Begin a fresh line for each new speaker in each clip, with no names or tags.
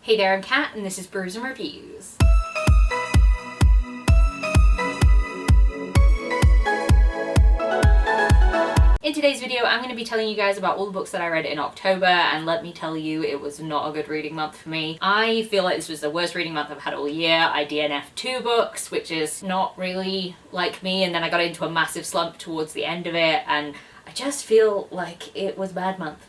Hey there, I'm Kat, and this is Brews and Reviews. In today's video, I'm going to be telling you guys about all the books that I read in October, and let me tell you, it was not a good reading month for me. I feel like this was the worst reading month I've had all year. I DNF'd 2 books, which is not really like me, and then I got into a massive slump towards the end of it, and I just feel like it was a bad month.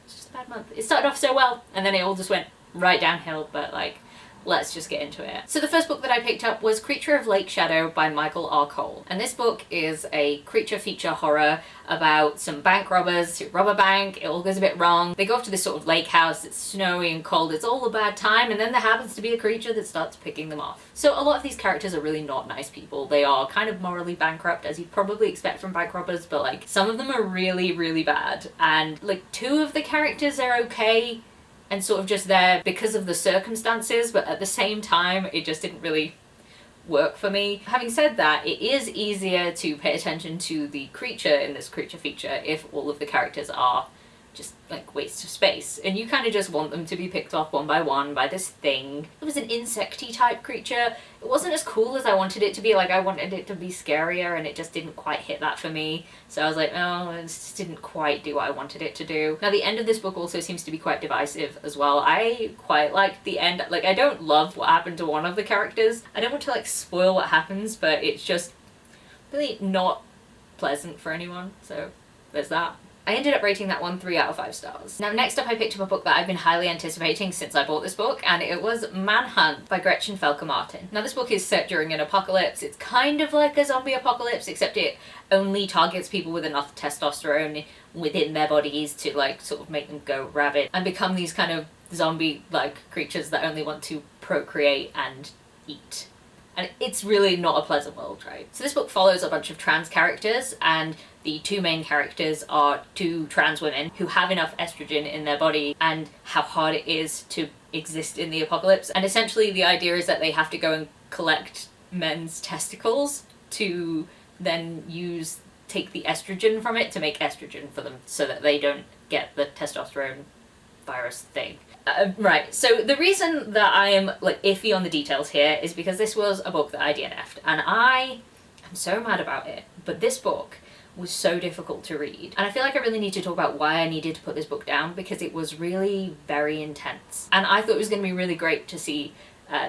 It's just a bad month. It started off so well, and then it all just went right downhill, but like, let's just get into it. So the first book that I picked up was Creature of Lake Shadow by Michael R. Cole. And this book is a creature feature horror about some bank robbers who rob a bank. It all goes a bit wrong. They go off to this sort of lake house. It's snowy and cold. It's all a bad time. And then there happens to be a creature that starts picking them off. So a lot of these characters are really not nice people. They are kind of morally bankrupt, as you'd probably expect from bank robbers, but like some of them are really, really bad. And like 2 of the characters are okay and sort of just there because of the circumstances, but at the same time it just didn't really work for me. Having said that, it is easier to pay attention to the creature in this creature feature if all of the characters are just like wastes of space, and you kind of just want them to be picked off one by this thing. It was an insecty type creature. It wasn't as cool as I wanted it to be. Like, I wanted it to be scarier, and it just didn't quite hit that for me. So I was like, oh, it just didn't quite do what I wanted it to do. Now the end of this book also seems to be quite divisive as well. I quite liked the end. Like, I don't love what happened to one of the characters. I don't want to like spoil what happens, but it's just really not pleasant for anyone. So there's that. I ended up rating that one 3 out of 5 stars. Now next up I picked up a book that I've been highly anticipating since I bought this book, and it was Manhunt by Gretchen Felker Martin. Now this book is set during an apocalypse. It's kind of like a zombie apocalypse, except it only targets people with enough testosterone within their bodies to like sort of make them go rabid and become these kind of zombie-like creatures that only want to procreate and eat. And it's really not a pleasant world, right? So this book follows a bunch of trans characters, and the 2 main characters are 2 trans women who have enough estrogen in their body, and how hard it is to exist in the apocalypse. And essentially the idea is that they have to go and collect men's testicles to then take the estrogen from it to make estrogen for them so that they don't get the testosterone virus thing. Right, so the reason that I am like iffy on the details here is because this was a book that I DNF'd, and I am so mad about it, but this book was so difficult to read. And I feel like I really need to talk about why I needed to put this book down, because it was really very intense. And I thought it was going to be really great to see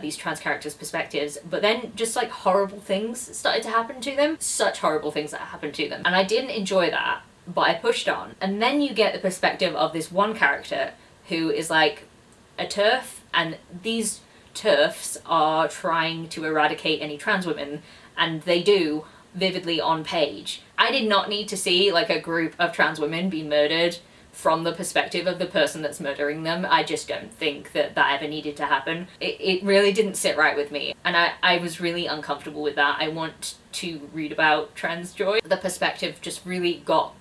these trans characters' perspectives, but then just like horrible things started to happen to them. Such horrible things that happened to them. And I didn't enjoy that, but I pushed on. And then you get the perspective of this one character who is like a TERF, and these TERFs are trying to eradicate any trans women, and they do vividly on page. I did not need to see like a group of trans women be murdered from the perspective of the person that's murdering them. I just don't think that ever needed to happen. It really didn't sit right with me, and I was really uncomfortable with that. I want to read about trans joy. The perspective just really got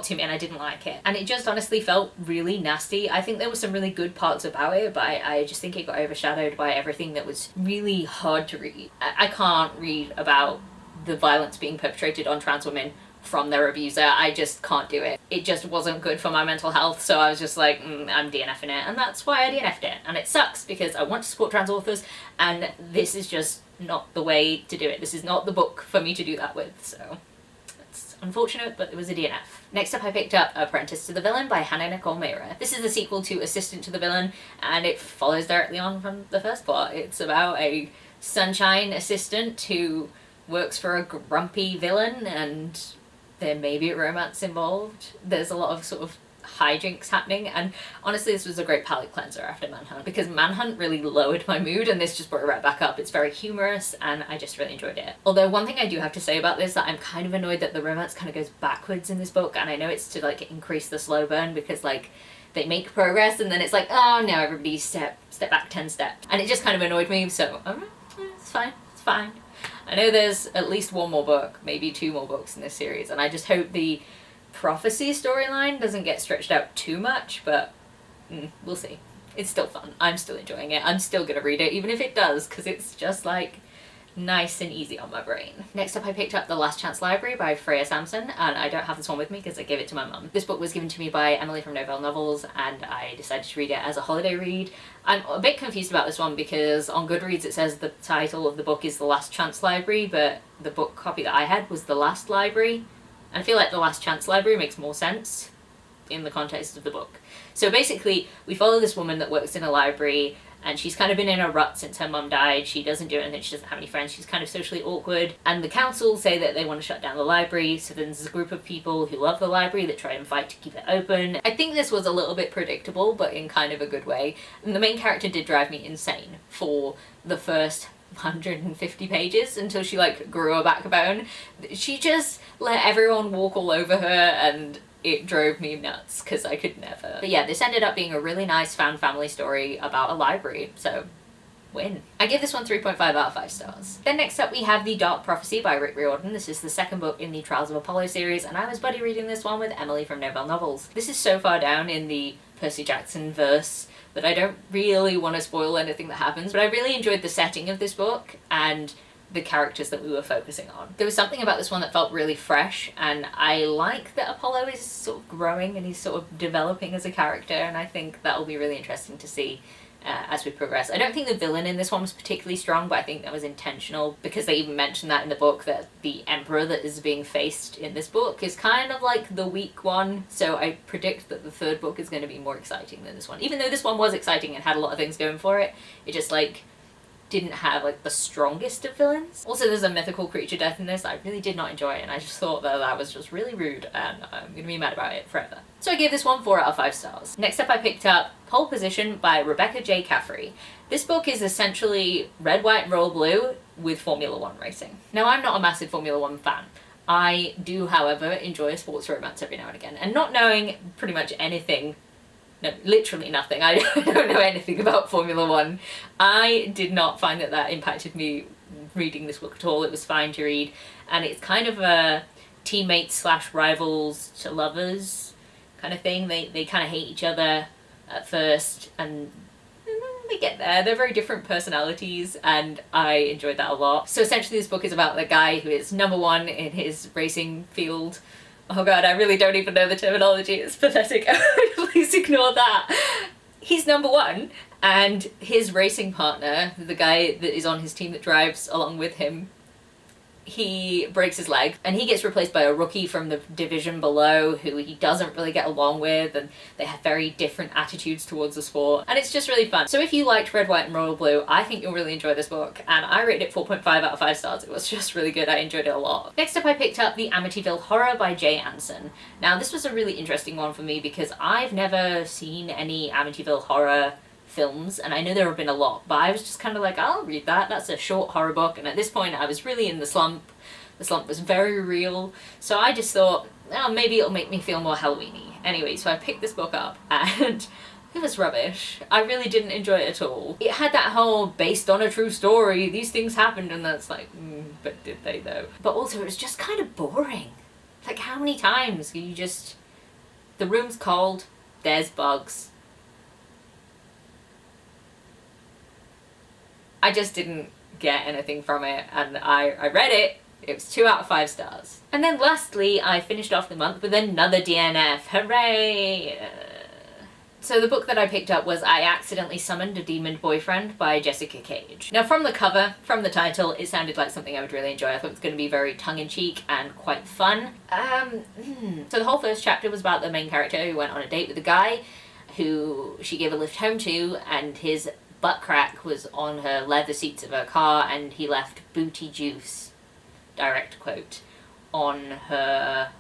to me, and I didn't like it, and it just honestly felt really nasty. I think there were some really good parts about it, but I just think it got overshadowed by everything that was really hard to read. I can't read about the violence being perpetrated on trans women from their abuser. I just can't do it. It just wasn't good for my mental health, so I was just like, I'm DNFing it, and that's why I DNF'd it. And it sucks because I want to support trans authors, and this is just not the way to do it. This is not the book for me to do that with, so it's unfortunate, but it was a DNF. Next up I picked up Apprentice to the Villain by Hannah Nicole Mehra. This is the sequel to Assistant to the Villain, and it follows directly on from the first plot. It's about a sunshine assistant who works for a grumpy villain, and there may be a romance involved. There's a lot of sort of hijinks happening, and honestly this was a great palate cleanser after Manhunt, because Manhunt really lowered my mood and this just brought it right back up. It's very humorous and I just really enjoyed it. Although one thing I do have to say about this, that I'm kind of annoyed that the romance kind of goes backwards in this book, and I know it's to like increase the slow burn, because like they make progress and then it's like, oh no, everybody step back 10 steps, and it just kind of annoyed me. So it's fine. I know there's at least 1 more book, maybe 2 more books in this series, and I just hope the prophecy storyline doesn't get stretched out too much, but we'll see. It's still fun. I'm still enjoying it. I'm still gonna read it, even if it does, because it's just like nice and easy on my brain. Next up I picked up The Last Chance Library by Freya Sampson, and I don't have this one with me because I gave it to my mum. This book was given to me by Emily from Novelle Novels, and I decided to read it as a holiday read. I'm a bit confused about this one because on Goodreads it says the title of the book is The Last Chance Library, but the book copy that I had was The Last Library, and I feel like The Last Chance Library makes more sense in the context of the book. So basically we follow this woman that works in a library, and she's kind of been in a rut since her mum died. She doesn't do anything, she doesn't have any friends, she's kind of socially awkward. And the council say that they want to shut down the library, so then there's a group of people who love the library that try and fight to keep it open. I think this was a little bit predictable, but in kind of a good way. And the main character did drive me insane for the first 150 pages until she like grew a backbone. She just let everyone walk all over her, and it drove me nuts because I could never. But yeah, this ended up being a really nice found family story about a library, so win. I give this one 3.5 out of 5 stars. Then next up we have The Dark Prophecy by Rick Riordan. This is the second book in the Trials of Apollo series, and I was buddy reading this one with Emily from Novelle Novels. This is so far down in the Percy Jackson verse that I don't really want to spoil anything that happens, but I really enjoyed the setting of this book and the characters that we were focusing on. There was something about this one that felt really fresh, and I like that Apollo is sort of growing and he's sort of developing as a character, and I think that will be really interesting to see as we progress. I don't think the villain in this one was particularly strong, but I think that was intentional because they even mentioned that in the book, that the emperor that is being faced in this book is kind of like the weak one, so I predict that the third book is going to be more exciting than this one. Even though this one was exciting and had a lot of things going for it, it just like didn't have like the strongest of villains. Also, there's a mythical creature death in this. I really did not enjoy it, and I just thought that that was just really rude, and I'm gonna be mad about it forever. So I gave this one 4 out of 5 stars. Next up I picked up Pole Position by Rebecca J. Caffrey. This book is essentially red, white, and royal blue with Formula 1 racing. Now, I'm not a massive Formula 1 fan. I do, however, enjoy a sports romance every now and again, and not knowing pretty much anything, no, literally nothing. I don't know anything about Formula 1. I did not find that that impacted me reading this book at all. It was fine to read, and it's kind of a teammates slash rivals to lovers kind of thing. They kind of hate each other at first, and they get there. They're very different personalities, and I enjoyed that a lot. So essentially this book is about the guy who is #1 in his racing field. Oh god, I really don't even know the terminology, it's pathetic. Please ignore that. He's #1, and his racing partner, the guy that is on his team that drives along with him, he breaks his leg, and he gets replaced by a rookie from the division below who he doesn't really get along with, and they have very different attitudes towards the sport, and it's just really fun. So if you liked Red, White and Royal Blue, I think you'll really enjoy this book, and I rated it 4.5 out of 5 stars. It was just really good. I enjoyed it a lot. Next up I picked up The Amityville Horror by Jay Anson. Now this was a really interesting one for me because I've never seen any Amityville horror films, and I know there have been a lot, but I was just kind of like, I'll read that. That's a short horror book, and at this point I was really in the slump. The slump was very real, so I just thought, oh, maybe it'll make me feel more Halloweeny. Anyway, so I picked this book up, and it was rubbish. I really didn't enjoy it at all. It had that whole based on a true story, these things happened, and that's like, but did they though? But also it was just kind of boring. Like, how many times can you just, the room's cold, there's bugs. I just didn't get anything from it, and I read it. It was 2 out of 5 stars. And then lastly, I finished off the month with another DNF. Hooray! So the book that I picked up was I Accidentally Summoned a Demon Boyfriend by Jessica Cage. Now from the cover, from the title, it sounded like something I would really enjoy. I thought it was going to be very tongue-in-cheek and quite fun. So the whole first chapter was about the main character who went on a date with a guy who she gave a lift home to, and his butt crack was on her leather seats of her car, and he left booty juice, direct quote, on her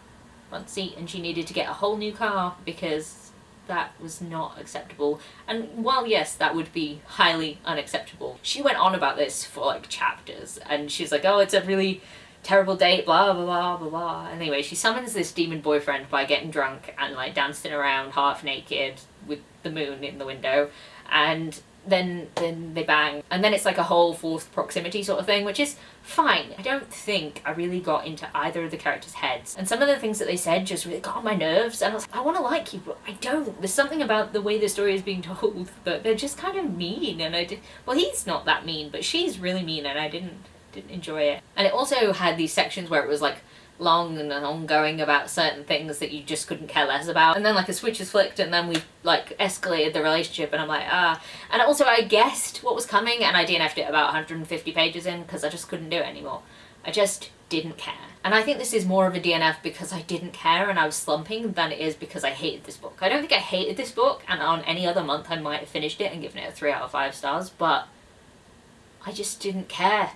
front seat, and she needed to get a whole new car because that was not acceptable. And while yes, that would be highly unacceptable, she went on about this for like chapters, and she's like, oh, it's a really terrible date, blah blah blah blah blah. Anyway, she summons this demon boyfriend by getting drunk and like dancing around half naked with the moon in the window, and then they bang, and then it's like a whole forced proximity sort of thing, which is fine. I don't think I really got into either of the characters' heads, and some of the things that they said just really got on my nerves, and I was like, I want to like you, but I don't. There's something about the way the story is being told that they're just kind of mean, and well, he's not that mean, but she's really mean, and I didn't didn't enjoy it. And it also had these sections where it was like long and ongoing about certain things that you just couldn't care less about, and then like a switch is flicked and then we like escalated the relationship, and I'm like, and also I guessed what was coming and I DNF'd it about 150 pages in because I just couldn't do it anymore. I just didn't care. And I think this is more of a DNF because I didn't care and I was slumping than it is because I hated this book. I don't think I hated this book, and on any other month I might have finished it and given it a 3 out of 5 stars, but I just didn't care.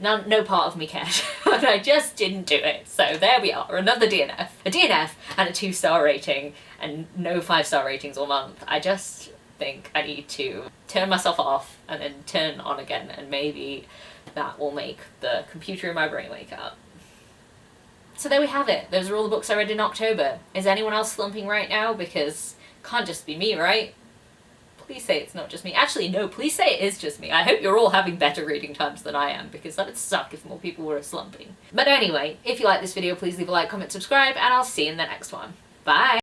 No part of me cared, and I just didn't do it. So there we are, another DNF. A DNF and a 2-star rating, and no 5-star ratings all month. I just think I need to turn myself off and then turn on again, and maybe that will make the computer in my brain wake up. So there we have it. Those are all the books I read in October. Is anyone else slumping right now? Because it can't just be me, right? Please say it's not just me. Actually, no, please say it is just me. I hope you're all having better reading times than I am, because that would suck if more people were slumping. But anyway, if you like this video, please leave a like, comment, subscribe, and I'll see you in the next one. Bye!